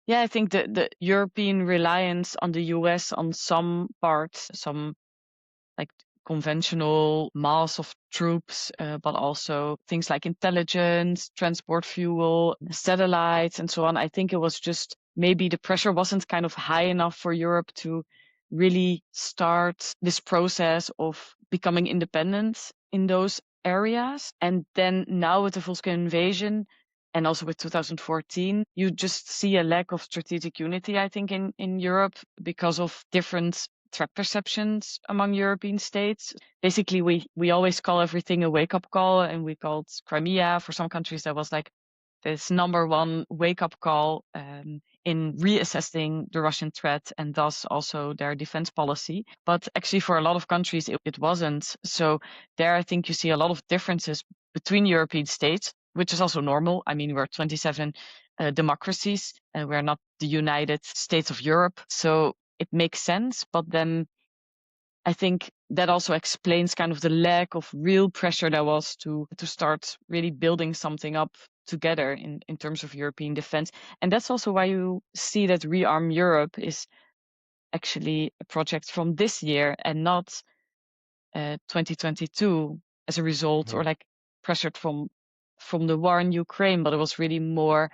Yeah, I think the European reliance on the US on some parts, some like conventional mass of troops, but also things like intelligence, transport fuel, satellites, and so on. I think it was just maybe the pressure wasn't kind of high enough for Europe to really start this process of becoming independent in those areas. And then now with the full-scale invasion, and also with 2014, you just see a lack of strategic unity, I think, in Europe because of different threat perceptions among European states. Basically, we always call everything a wake-up call, and we called Crimea for some countries that was like this number one wake-up call in reassessing the Russian threat and thus also their defense policy. But actually, for a lot of countries, it wasn't. So there, I think you see a lot of differences between European states, which is also normal. I mean, we're 27 democracies, and we're not the United States of Europe. So it makes sense, but then I think that also explains kind of the lack of real pressure there was to start really building something up together in terms of European defense. And that's also why you see that Rearm Europe is actually a project from this year and not 2022 as a result or like pressured from the war in Ukraine, but it was really more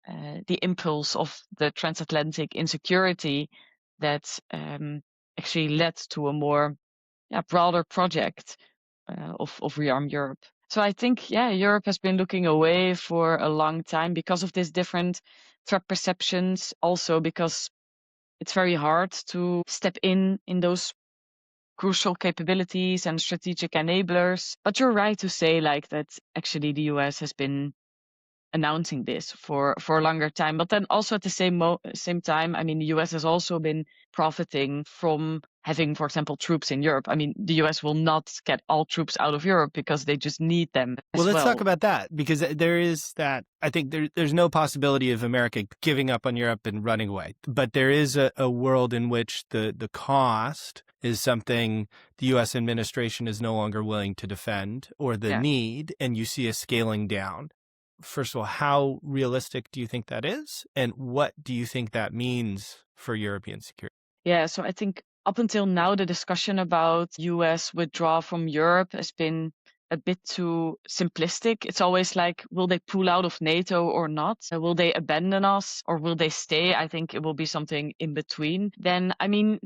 the impulse of the transatlantic insecurity that actually led to a more broader project of Rearm Europe. So I think, yeah, Europe has been looking away for a long time because of these different threat perceptions. Also because it's very hard to step in those crucial capabilities and strategic enablers. But you're right to say like that actually the US has been announcing this for a longer time. But then also at the same time, I mean, the US has also been profiting from having, for example, troops in Europe. I mean, the US will not get all troops out of Europe because they just need them Well, as let's talk well. about that, because there is that. I think there's no possibility of America giving up on Europe and running away. But there is a world in which the cost is something the U.S. administration is no longer willing to defend, or the Yeah. need, and you see a scaling down. First of all, how realistic do you think that is? And what do you think that means for European security? Yeah, so I think up until now, the discussion about US withdrawal from Europe has been a bit too simplistic. It's always like, will they pull out of NATO or not? Will they abandon us or will they stay? I think it will be something in between. Then, I mean,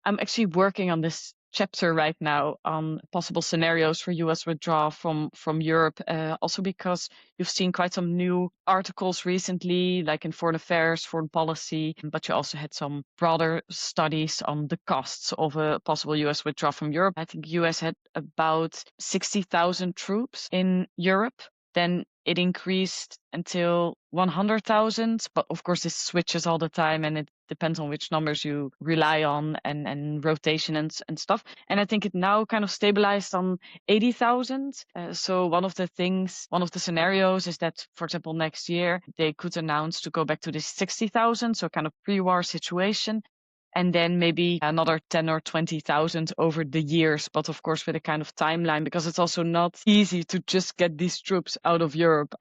I'm actually working on this chapter right now on possible scenarios for US withdrawal from Europe, also because you've seen quite some new articles recently, like in foreign affairs, foreign policy, but you also had some broader studies on the costs of a possible US withdrawal from Europe. I think US had about 60,000 troops in Europe. Then it increased until 100,000, but of course this switches all the time and it depends on which numbers you rely on and rotation and stuff. And I think it now kind of stabilized on 80,000. So one of the scenarios is that, for example, next year they could announce to go back to this 60,000, so kind of pre-war situation. And then maybe another 10 or 20,000 over the years, but of course with a kind of timeline, because it's also not easy to just get these troops out of Europe.